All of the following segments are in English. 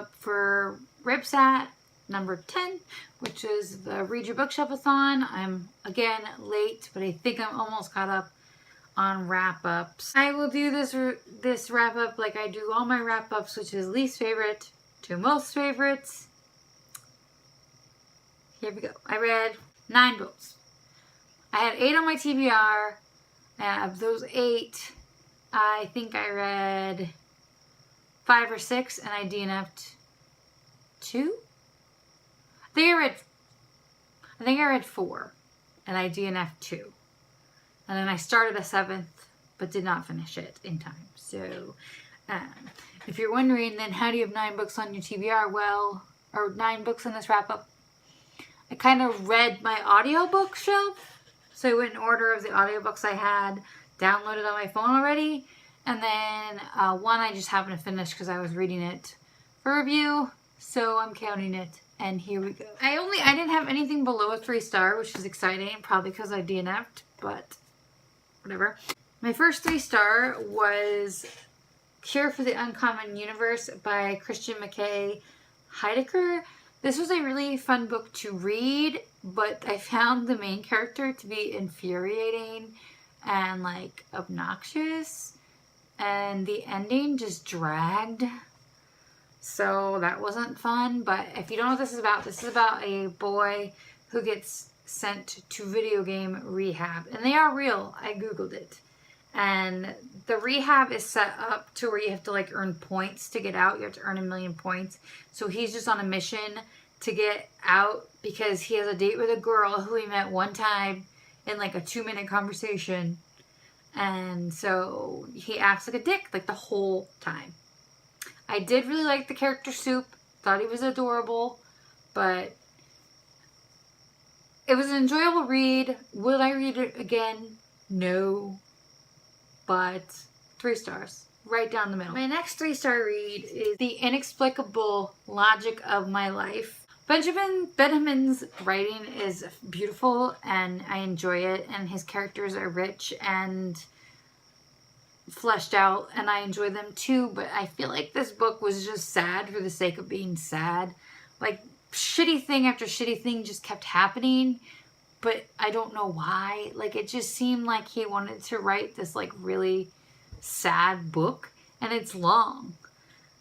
wrap-up for RYBSAT number 10, which is the Read Your Bookshelf-a-thon. I'm, again, late, but I think I'm almost caught up on wrap-ups. I will do this wrap-up like I do all my wrap-ups, which is least favorite to most favorites. Here we go. I read 9 books. I had 8 on my TBR, and of those 8, I think I read 5 or 6, and I DNF'd 2? I think I read 4, and I DNF'd 2. And then I started a 7th, but did not finish it in time. So, if you're wondering, then how do you have 9 books on your TBR? Well, or 9 books in this wrap-up. I kind of read my audiobook shelf. So I went in order of the audiobooks I had downloaded on my phone already. And then one I just happened to finish because I was reading it for review. So I'm counting it. And here we go. I didn't have anything below a 3-star, which is exciting. Probably because I DNF'd, but whatever. My first 3-star was Cure for the Uncommon Universe by Christian McKay Heidecker. This was a really fun book to read, but I found the main character to be infuriating and like obnoxious, and the ending just dragged. So that wasn't fun. But if you don't know what this is about a boy who gets sent to video game rehab, and they are real. I googled it, and the rehab is set up to where you have to like earn points to get out. You have to earn 1 million points. So he's just on a mission to get out because he has a date with a girl who he met one time in like a 2-minute conversation, and so he acts like a dick like the whole time. I did really like the character Soup. Thought he was adorable, but it was an enjoyable read. Would I read it again? No. But 3 stars. Right down the middle. My next 3-star read is The Inexplicable Logic of My Life. Benjamin Benjamin's writing is beautiful and I enjoy it, and his characters are rich and fleshed out and I enjoy them too, but I feel like this book was just sad for the sake of being sad. Like shitty thing after shitty thing just kept happening, but I don't know why. Like it just seemed like he wanted to write this like really sad book, and it's long.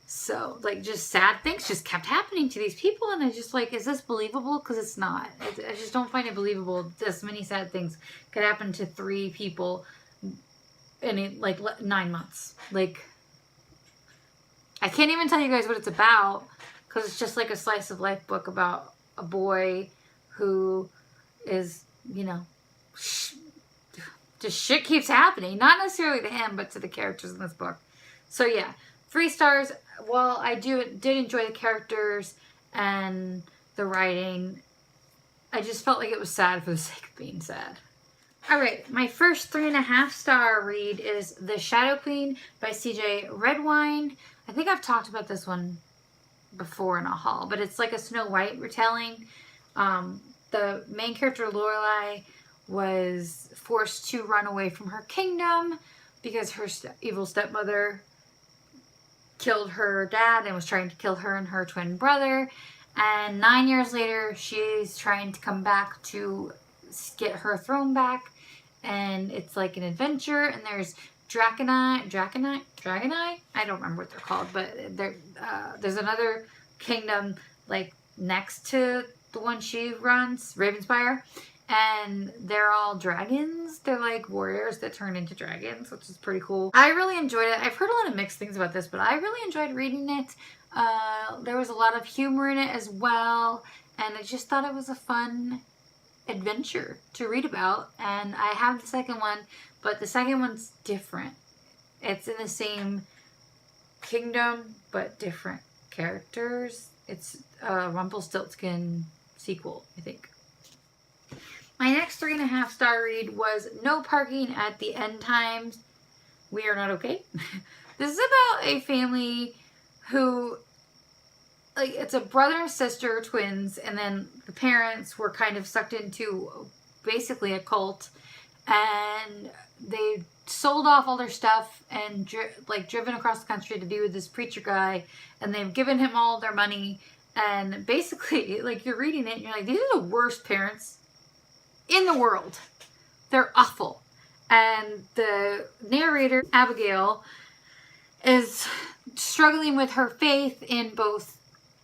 So like just sad things just kept happening to these people, and I just like, is this believable? Because it's not. I just don't find it believable this many sad things could happen to 3 people in like 9 months. Like I can't even tell you guys what it's about because it's just like a slice of life book about a boy who is, you know, just shit keeps happening. Not necessarily to him, but to the characters in this book. So yeah, 3 stars. While I did enjoy the characters and the writing, I just felt like it was sad for the sake of being sad. Alright, my first 3.5-star read is The Shadow Queen by CJ Redwine. I think I've talked about this one before in a haul, but it's like a Snow White retelling. The main character, Lorelai, was forced to run away from her kingdom because her evil stepmother killed her dad and was trying to kill her and her twin brother. And 9 years later, she's trying to come back to get her throne back. And it's like an adventure, and there's Dragonite? I don't remember what they're called, but there's another kingdom like next to the one she runs, Ravenspire, and they're all dragons. They're like warriors that turn into dragons, which is pretty cool. I really enjoyed it. I've heard a lot of mixed things about this, but I really enjoyed reading it. There was a lot of humor in it as well, and I just thought it was a fun adventure to read about. And I have the second one, but the second one's different. It's in the same kingdom, but different characters. It's a Rumpelstiltskin sequel, I think. My next 3.5-star read was No Parking at the End Times. We Are Not Okay. This is about a family who, like, it's a brother and sister, twins, and then the parents were kind of sucked into basically a cult, and they sold off all their stuff and driven across the country to be with this preacher guy, and they've given him all their money. And basically, like, you're reading it and you're like, these are the worst parents in the world. They're awful. And the narrator, Abigail, is struggling with her faith in both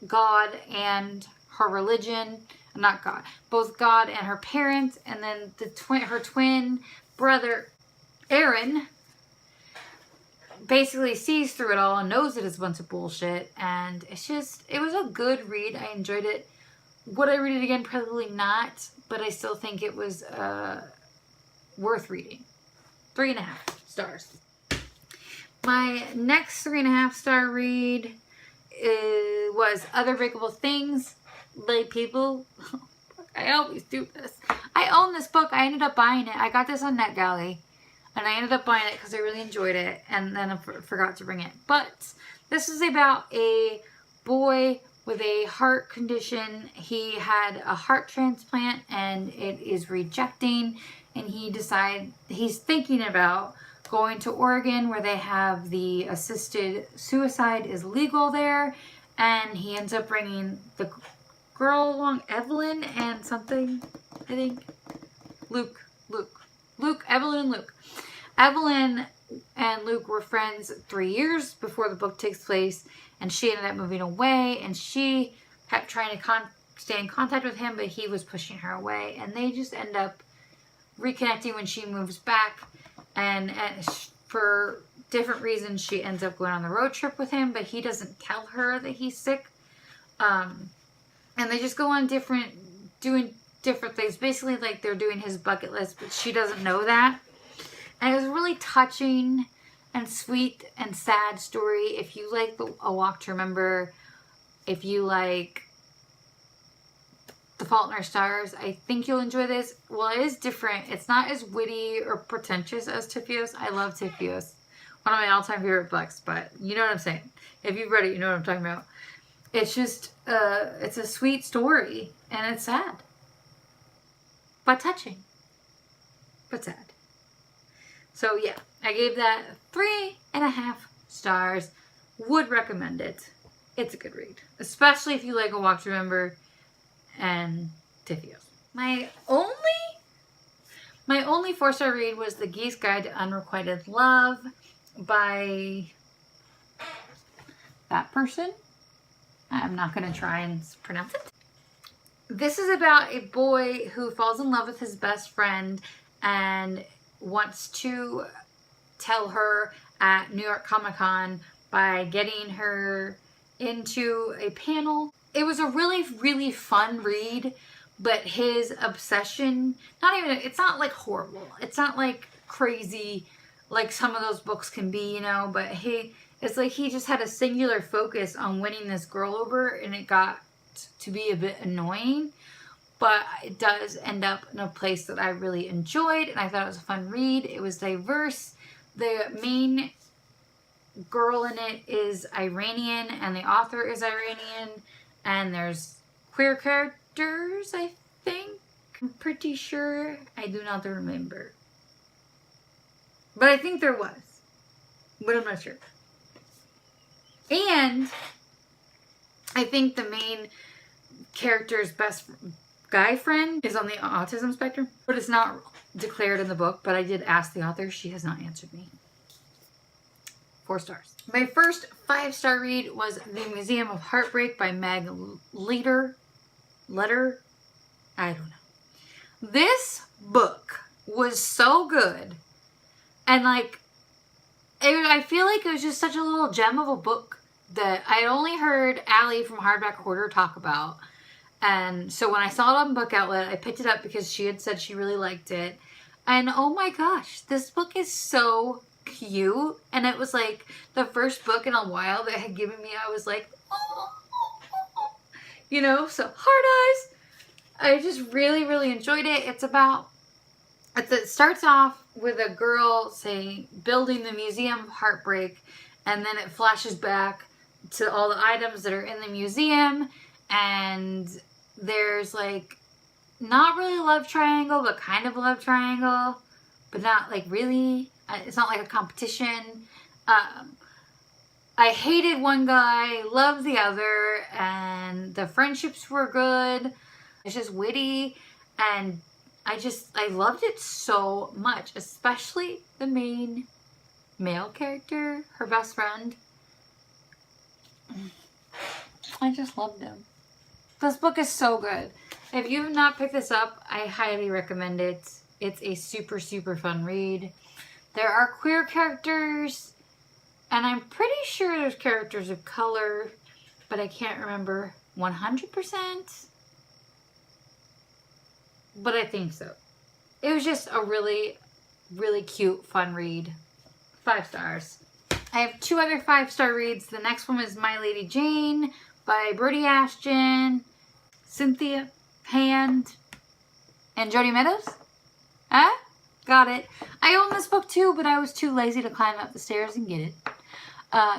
God and her religion. Not God. Both God and her parents. And then her twin brother, Aaron, basically sees through it all and knows that it's a bunch of bullshit. And it was a good read. I enjoyed it. Would I read it again? Probably not. But I still think it was worth reading. 3.5 stars. My next 3.5 star read was Other Breakable Things. Like, people, I always do this. I own this book. I ended up buying it. I got this on NetGalley. And I ended up buying it because I really enjoyed it. And then I forgot to bring it. But this is about a boy with a heart condition. He had a heart transplant and it is rejecting. And he's thinking about going to Oregon, where they have the assisted suicide is legal there. And he ends up bringing the girl along, Evelyn and something, I think. Evelyn and Luke. Evelyn and Luke were friends 3 years before the book takes place, and she ended up moving away, and she kept trying to stay in contact with him, but he was pushing her away, and they just end up reconnecting when she moves back, and for different reasons she ends up going on the road trip with him, but he doesn't tell her that he's sick. And they just go on doing different things. Basically, like, they're doing his bucket list, but she doesn't know that. And it was a really touching and sweet and sad story. If you like A Walk to Remember, if you like The Fault in Our Stars, I think you'll enjoy this. Well, it is different. It's not as witty or pretentious as Tifios. I love Tifios. One of my all-time favorite books, but you know what I'm saying. If you've read it, you know what I'm talking about. It's just, it's a sweet story, and it's sad. But touching. But sad. So yeah, I gave that 3.5 stars. Would recommend it. It's a good read. Especially if you like A Walk to Remember and Tifios. My only 4-star read was The Geese Guide to Unrequited Love by that person. I'm not going to try and pronounce it. This is about a boy who falls in love with his best friend and wants to tell her at New York Comic Con by getting her into a panel. It was a really, really fun read, but his obsession, it's not like horrible. It's not like crazy like some of those books can be, you know, but it's like he just had a singular focus on winning this girl over, and it got to be a bit annoying, but it does end up in a place that I really enjoyed, and I thought it was a fun read. It was diverse. The main girl in it is Iranian, and the author is Iranian, and there's queer characters, I think. I'm pretty sure. I do not remember. But I think there was. But I'm not sure. And I think the main character's best guy friend is on the autism spectrum. But it's not declared in the book. But I did ask the author. She has not answered me. 4 stars. My first 5-star read was The Museum of Heartbreak by Meg Letter. I don't know. This book was so good. And like, I feel like it was just such a little gem of a book that I only heard Allie from Hardback Hoarder talk about. And so when I saw it on Book Outlet, I picked it up because she had said she really liked it. And oh my gosh, this book is so cute. And it was like the first book in a while that had given me, I was like, oh, you know, so hard eyes. I just really, really enjoyed it. It starts off with a girl saying, building the Museum of Heartbreak, and then it flashes back to all the items that are in the museum, and there's like, not really a love triangle, but kind of a love triangle, but not like really. It's not like a competition. I hated one guy, loved the other, and the friendships were good. It's just witty, and I loved it so much, especially the main male character, her best friend. I just loved him. This book is so good. If you have not picked this up, I highly recommend it. It's a super, super fun read. There are queer characters, and I'm pretty sure there's characters of color, but I can't remember 100%. But I think so. It was just a really, really cute, fun read. 5 stars. I have 2 other 5-star reads. The next one is My Lady Jane by Brody Ashton, Cynthia Hand, and Jody Meadows. Huh? Got it. I own this book too, but I was too lazy to climb up the stairs and get it.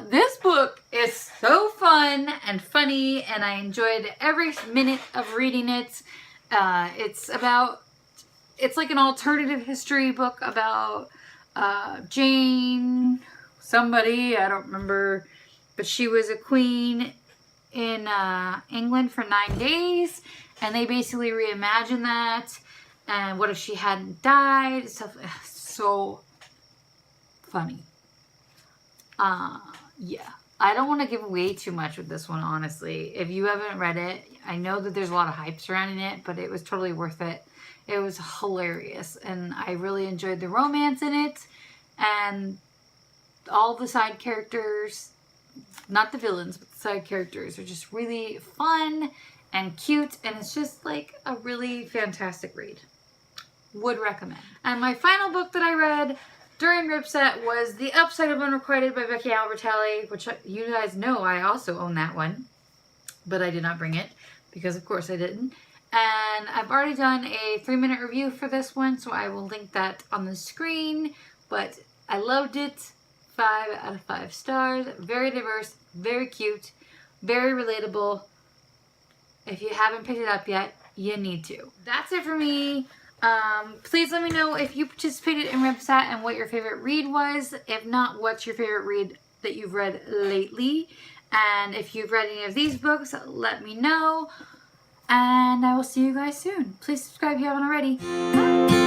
This book is so fun and funny, and I enjoyed every minute of reading it. It's like an alternative history book about Jane, somebody, I don't remember, but she was a queen in England for 9 days, and they basically reimagined that, and what if she hadn't died, stuff. So funny. Yeah, I don't want to give away too much with this one, honestly. If you haven't read it, I know that there's a lot of hype surrounding it, but it was totally worth it. It was hilarious, and I really enjoyed the romance in it, and all the side characters, not the villains, but the side characters are just really fun and cute, and it's just like a really fantastic read. Would recommend. And my final book that I read during RYBSAT was The Upside of Unrequited by Becky Albertalli, which you guys know I also own that one, but I did not bring it because of course I didn't. And I've already done a 3-minute review for this one, so I will link that on the screen, but I loved it. 5 out of 5 stars. Very diverse, very cute, very relatable. If you haven't picked it up yet, you need to. That's it for me. Please let me know if you participated in RYBSAT and what your favorite read was. If not, what's your favorite read that you've read lately? And if you've read any of these books, let me know. And I will see you guys soon. Please subscribe if you haven't already. Bye.